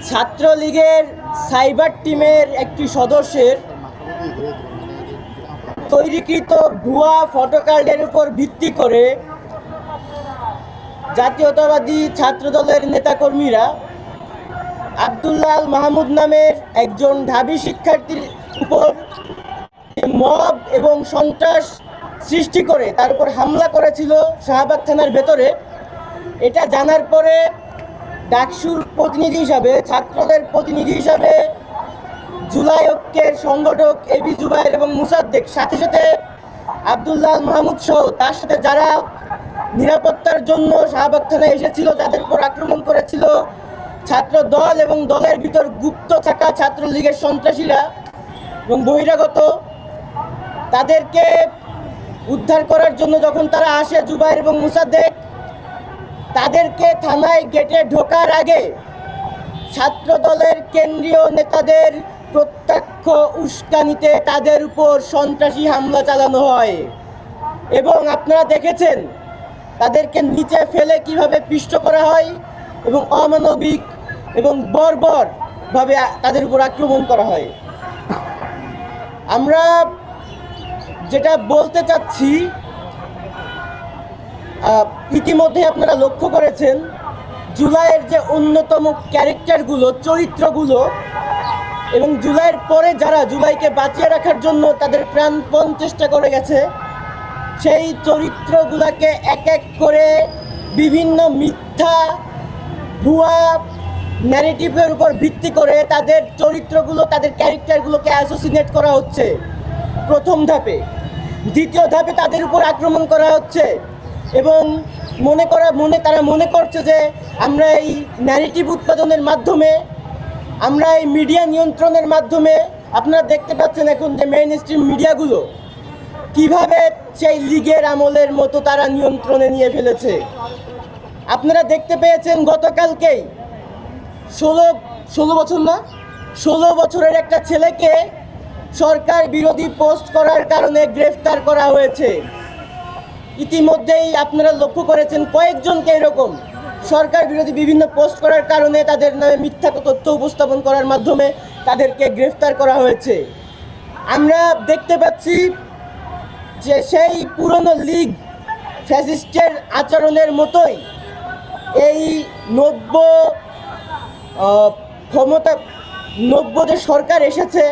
ছাত্রলীগের সাইবার টিমের একটি সদস্যের তৈরিকৃত ভুয়া ফটোকার্ডের উপর ভিত্তি করে জাতীয়তাবাদী ছাত্রদলের নেতাকর্মীরা আব্দুল্লাহ আল মাহমুদ নামের একজন ঢাবি শিক্ষার্থীর উপর মব এবং সন্ত্রাস সৃষ্টি করে তার উপর হামলা করেছিল শাহবাগ থানার ভেতরে। এটা জানার পরে ডাকসুর প্রতিনিধি হিসাবে, ছাত্রদের প্রতিনিধি হিসাবে জুলাই ঐক্যের সংগঠক এবি জুবাইর এবং মুসাদ্দেক, সাথে সাথে আব্দুল্লাহ আল মাহমুদ সহ তার সাথে যারা নিরাপত্তার জন্য শাহবাগ থানায় এসেছিল, যাদের উপর আক্রমণ করেছিল ছাত্র দল এবং দলের ভিতর গুপ্ত থাকা ছাত্রলীগের সন্ত্রাসীরা এবং বহিরাগত, তাদেরকে উদ্ধার করার জন্য যখন তারা আসে জুবাইর এবং মুসাদ্দেক, তাদেরকে থানায় গেটে ঢোকার আগে ছাত্র দলের কেন্দ্রীয় নেতাদের প্রত্যক্ষ উস্কানিতে তাদের উপর সন্ত্রাসী হামলা চালানো হয় এবং আপনারা দেখেছেন তাদেরকে নিচে ফেলে কিভাবে পিষ্ট করা হয় এবং অমানবিক এবং বর্বরভাবে তাদের উপর আক্রমণ করা হয়। আমরা যেটা বলতে চাচ্ছি, ইতিমধ্যে আপনারা লক্ষ্য করেছেন জুলাইয়ের যে অন্যতম ক্যারেক্টারগুলো, চরিত্রগুলো এবং জুলাইয়ের পরে যারা জুলাইকে বাঁচিয়ে রাখার জন্য তাদের প্রাণপণ চেষ্টা করে গেছে, সেই চরিত্রগুলোকে এক এক করে বিভিন্ন মিথ্যা ভুয়া ন্যারেটিভের উপর ভিত্তি করে তাদের চরিত্রগুলো, তাদের ক্যারেক্টারগুলোকে অ্যাসোসিনেট করা হচ্ছে প্রথম ধাপে। দ্বিতীয় ধাপে তাদের উপর আক্রমণ করা হচ্ছে এবং তারা মনে করছে যে আমরা এই ন্যারেটিভ উৎপাদনের মাধ্যমে, আমরা এই মিডিয়া নিয়ন্ত্রণের মাধ্যমে, আপনারা দেখতে পাচ্ছেন এখন যে মেইন স্ট্রিম মিডিয়াগুলো কিভাবে সেই লীগের আমলের মতো তারা নিয়ন্ত্রণে নিয়ে ফেলেছে। আপনারা দেখতে পেয়েছেন গতকালকেই 16 বছরের একটা ছেলেকে সরকার বিরোধী পোস্ট করার কারণে গ্রেফতার করা হয়েছে। ইতিমধ্যেই আপনারা লক্ষ্য করেছেন কয়েকজনকে এরকম সরকার বিরোধী বিভিন্ন পোস্ট করার কারণে তাদের নামে মিথ্যা তথ্য উপস্থাপন করার মাধ্যমে তাদেরকে গ্রেফতার করা হয়েছে। আমরা দেখতে পাচ্ছি যে সেই পুরনো লীগ ফ্যাসিস্টের আচরণের মতোই এই নব্য যে সরকার এসেছে,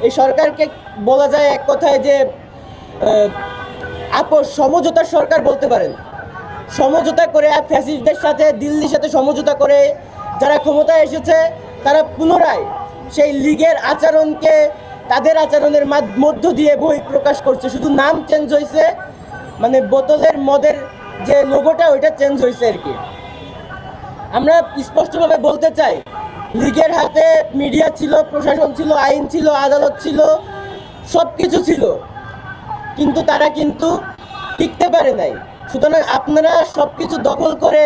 এই সরকারকে বলা যায় এক কথায় যে সমঝোতার সরকার বলতে পারেন। সমঝোতা করে ফ্যাসিস্টদের সাথে, দিল্লির সাথে সমঝোতা করে যারা ক্ষমতায় এসেছে, তারা পুনরায় সেই লীগের আচরণকে তাদের আচরণের মধ্য দিয়ে বহিঃপ্রকাশ করছে। শুধু নাম চেঞ্জ হয়েছে, মানে বোতলের মদের যে লোগোটা ওইটা চেঞ্জ হয়েছে আর কি। আমরা স্পষ্টভাবে বলতে চাই, লীগের হাতে মিডিয়া ছিল, প্রশাসন ছিল, আইন ছিল, আদালত ছিল, সব কিছু ছিল, কিন্তু তারা কিন্তু টিকতে পারে নাই। সুতরাং আপনারা সব কিছু দখল করে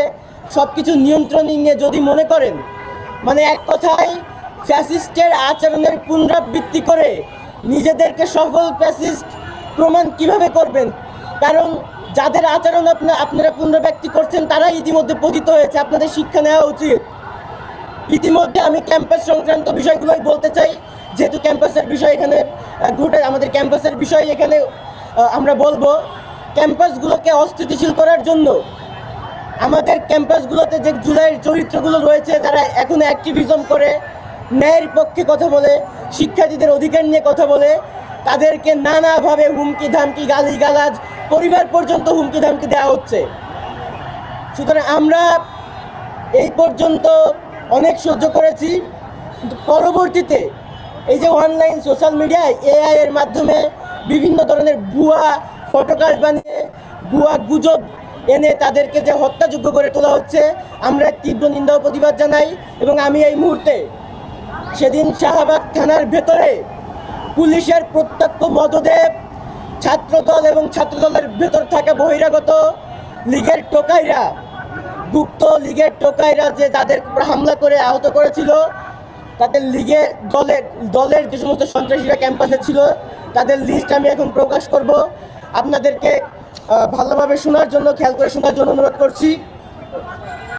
সব কিছু নিয়ন্ত্রণে নিয়ে যদি মনে করেন, মানে এক কথায় ফ্যাসিস্টের আচরণের পুনরাবৃত্তি করে নিজেদেরকে সফল ফ্যাসিস্ট প্রমাণ কিভাবে করবেন? কারণ যাদের আচরণ আপনারা পুনরাবৃত্তি করছেন তারা ইতিমধ্যে পতিত হয়েছে, আপনাদের শিক্ষা নেওয়া উচিত। ইতিমধ্যে আমি ক্যাম্পাস সংক্রান্ত বিষয়গুলোই বলতে চাই, যেহেতু ক্যাম্পাসের বিষয় এখানে ঘটে, আমাদের ক্যাম্পাসের বিষয় এখানে আমরা বলবো। ক্যাম্পাসগুলোকে অস্থিতিশীল করার জন্য আমাদের ক্যাম্পাসগুলোতে যে জুলাইয়ের চরিত্রগুলো রয়েছে, যারা এখন অ্যাক্টিভিজম করে, ন্যায়ের পক্ষে কথা বলে, শিক্ষার্থীদের অধিকার নিয়ে কথা বলে, তাদেরকে নানাভাবে হুমকি ধামকি, গালিগালাজ, পরিবার পর্যন্ত হুমকি ধামকি দেওয়া হচ্ছে। সুতরাং আমরা এই পর্যন্ত অনেক সহ্য করেছি, কিন্তু পরবর্তীতে এই যে অনলাইন সোশ্যাল মিডিয়ায় AI এর মাধ্যমে বিভিন্ন ধরনের ভুয়া ফটোকার্ড বানিয়ে ভুয়া গুজব এনে তাদেরকে যে হত্যাযোগ্য করে তোলা হচ্ছে, আমরা তীব্র নিন্দা ও প্রতিবাদ জানাই। এবং আমি এই মুহূর্তে সেদিন শাহবাগ থানার ভেতরে পুলিশের প্রত্যক্ষ মদদে ছাত্রদল এবং ছাত্রদলের ভেতর থাকা বহিরাগত লীগের টোকাইরা, গুপ্ত লীগের টোকাইরা যে তাদের উপর হামলা করে আহত করেছিল, তাদের দলের যে সমস্ত সন্ত্রাসীরা ক্যাম্পাসে ছিল তাদের লিস্ট আমি এখন প্রকাশ করব। আপনাদেরকে ভালোভাবে শোনার জন্য, খেয়াল করে শোনার জন্য অনুরোধ করছি।